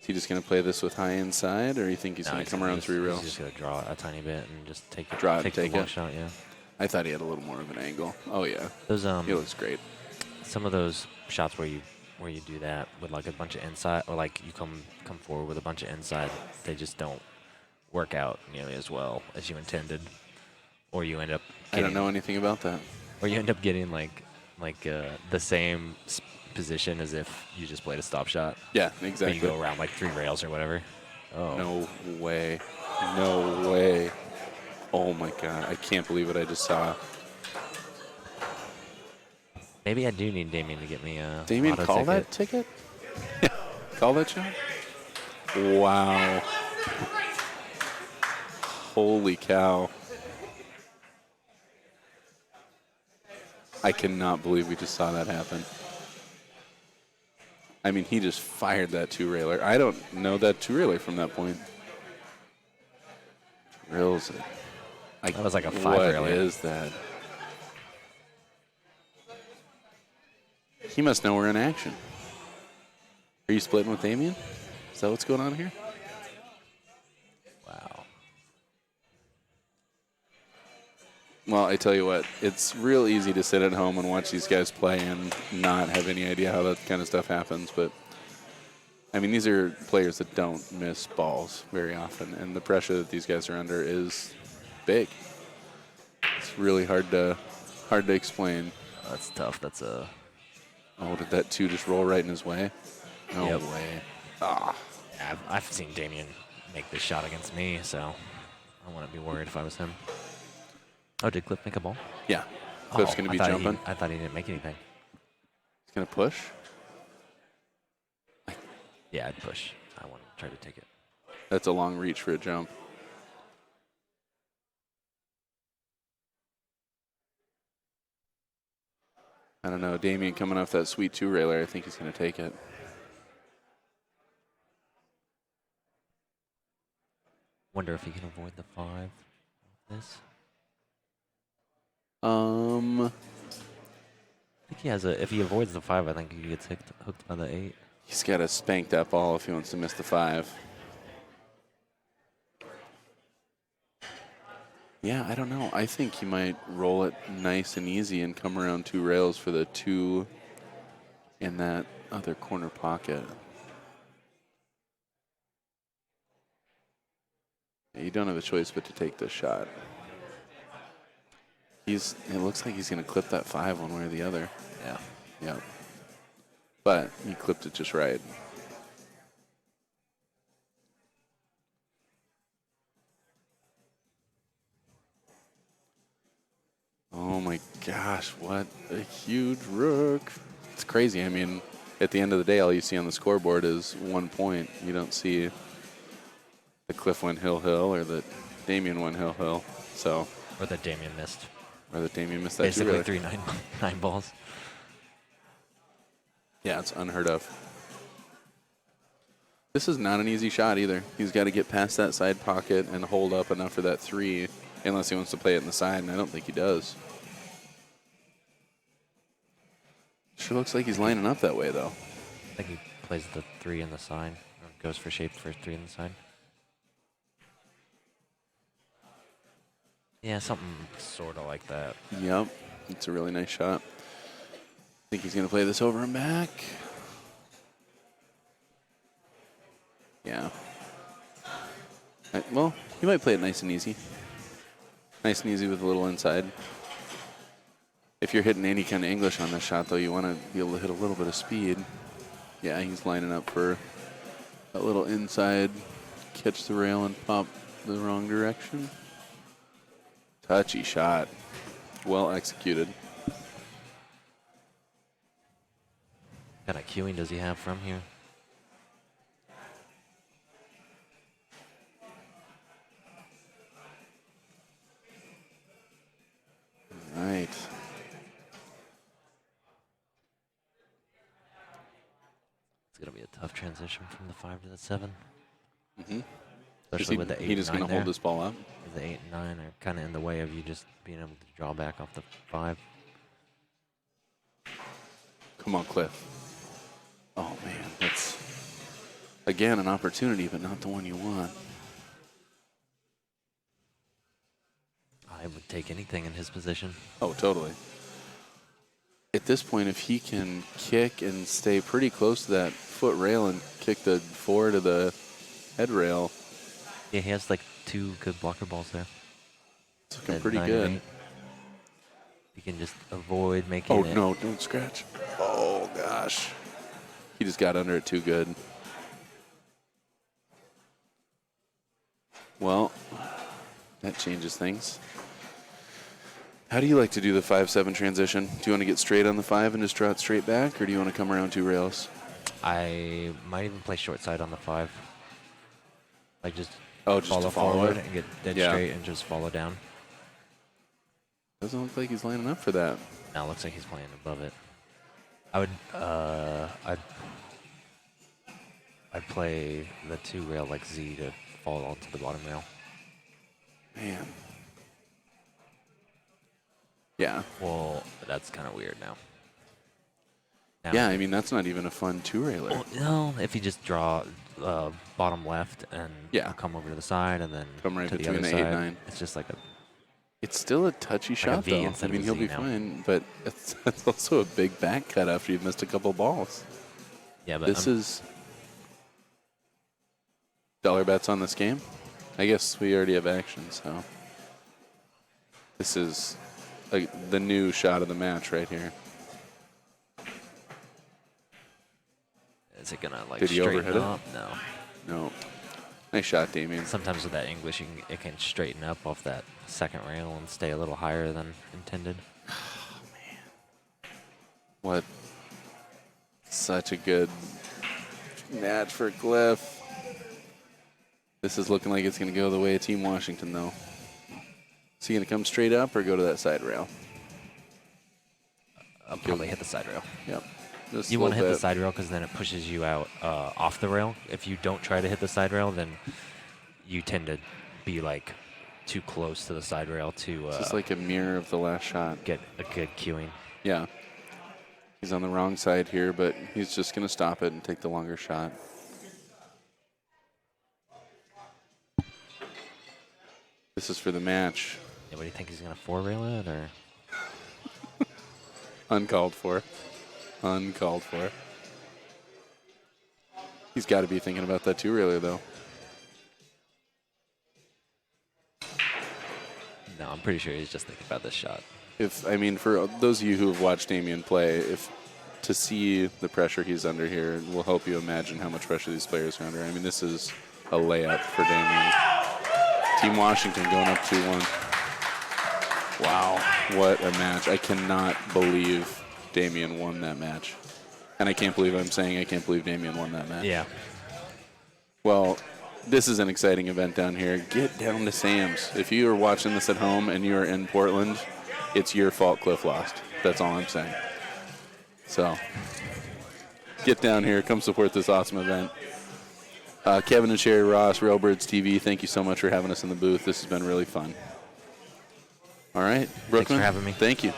Is he just going to play this with high inside, or you think he's No, going to come around 3 He's rails? just gonna draw it a tiny bit and just take it. Draw it, take take the long it. shot. Yeah. I thought he had a little more of an angle. Oh yeah, Those he looks great. some of those shots where you do that with like a bunch of inside, or like you come forward with a bunch of inside, they just don't work out nearly as well as you intended, or you end up. I don't know anything about that. Or you end up getting like the same position as if you just played a stop shot. Yeah, But exactly. you go around like 3 rails or whatever. Oh. No way. No way. Oh my God, I can't believe what I just saw. Maybe I do need Damian to get me a Damian, auto call ticket. that ticket? Call that shot? Wow. Holy cow. I cannot believe we just saw that happen. I mean, he just fired that 2-railer. I don't know that 2-railer from that point. Drills it. That was like a 5-railer. What is that? He must know we're in action. Are you splitting with Damian? Is that what's going on here? Wow. Well, I tell you what, it's real easy to sit at home and watch these guys play and not have any idea how that kind of stuff happens. But, I mean, these are players that don't miss balls very often, and the pressure that these guys are under is big. It's really hard to explain. That's tough. That's a. Oh, did that 2 just roll right in his way? No Yep. way. Ah. I've seen Damian make this shot against me, so I wouldn't be worried if I was him. Oh, did Cliff make a ball? Yeah. Cliff's Oh, going to be I thought jumping. I thought he didn't make anything. He's going to push. Yeah, I'd push. I want to try to take it. That's a long reach for a jump. I don't know. Damian coming off that sweet 2-railer. I think he's going to take it. Wonder if he can avoid the 5 with this. Um, I think he has a. If he avoids the 5, I think he gets hooked by the 8. he's got to spank that ball if he wants to miss the 5. Yeah, I don't know. I think he might roll it nice and easy and come around 2 rails for the 2 in that other corner pocket. You don't have a choice but to take this shot. It looks like he's going to clip that 5 one way or the other. Yeah. Yep. But he clipped it just right. Oh my gosh, what a huge rook. It's crazy. I mean, at the end of the day, all you see on the scoreboard is 1 point. You don't see the Cliff went hill or the Damian went hill. So. Or that Damian missed. Or that Damian missed that Basically too, really. 3 nine balls. Yeah, it's unheard of. This is not an easy shot either. He's got to get past that side pocket and hold up enough for that 3, unless he wants to play it in the side, and I don't think he does. Sure looks like he's lining up that way, though. I think he plays the 3 in the side. Or goes for shape for 3 in the side. Yeah, something sort of like that. Yep, it's a really nice shot. I think he's going to play this over and back. Yeah. Well, he might play it nice and easy. Nice and easy with a little inside. If you're hitting any kind of English on this shot, though, you want to be able to hit a little bit of speed. Yeah, he's lining up for a little inside, catch the rail and pop the wrong direction. Touchy shot. Well executed. What kind of cueing does he have from here? Right. It's going to be a tough transition from the 5 to the 7. Mm-hmm. Especially with the 8 He just and 9 going to hold this ball up. The 8 and 9 are kind of in the way of you just being able to draw back off the 5. Come on, Cliff. Oh, man. That's, again, an opportunity, but not the one you want. I would take anything in his position. Oh, totally. At this point, if he can kick and stay pretty close to that foot rail and kick the 4 to the head rail. Yeah, he has like 2 good blocker balls there. It's looking At pretty 9 good. and 8. You can just avoid making Oh, it. no, don't scratch. Oh, gosh. He just got under it too good. Well, that changes things. How do you like to do the 5-7 transition? Do you want to get straight on the 5 and just draw it straight back, or do you want to come around 2 rails? I might even play short side on the 5. Like just, Just follow to follow forward it? and get dead Yeah. straight and just follow down. Doesn't look like he's lining up for that. Now it looks like he's playing above it. I'd play the 2 rail like Z to fall onto the bottom rail. Man. Yeah. Well, that's kind of weird now. Yeah, I mean, that's not even a fun 2-railer. Well, no, if you just draw bottom left and Yeah. come over to the side and then Come right to the between other the 8 side, 9. it's just like a It's still a touchy a shot, V though. I instead of mean, a he'll Z be now. fine, but it's also a big back cut after you've missed a couple balls. yeah. But This is dollar bets on this game. I guess we already have action, so this is the new shot of the match right here. is it gonna like Did he straighten overhit it? up? No. No, nice shot, Damian. Sometimes with that English, it can straighten up off that second rail and stay a little higher than intended. What? Such a good match for Cliff. This is looking like it's going to go the way of Team Washington, though. Is he going to come straight up or go to that side rail? I'll probably hit the side rail. Yep. Just You a want to little hit the bit. side rail because then it pushes you out off the rail. If you don't try to hit the side rail, then you tend to be like too close to the side rail to It's just like a mirror of the last shot. get a good cueing. Yeah. He's on the wrong side here, but he's just going to stop it and take the longer shot. This is for the match. Yeah, what do you think he's gonna 4 rail it or? Uncalled for. Uncalled for. He's got to be thinking about that too, really, though. No, I'm pretty sure he's just thinking about this shot. For those of you who have watched Damian play, to see the pressure he's under here will help you imagine how much pressure these players are under. I mean, this is a layup for Damian. Team Washington going up 2-1. Wow, what a match. I cannot believe Damian won that match. And I can't believe Damian won that match. Yeah. Well, this is an exciting event down here. Get down to Sam's. If you are watching this at home and you are in Portland, it's your fault Cliff lost. That's all I'm saying. So, get down here. Come support this awesome event. Kevin and Sherry Ross, Railbirds TV, thank you so much for having us in the booth. This has been really fun. All right, Brookman. Thanks for having me. Thank you.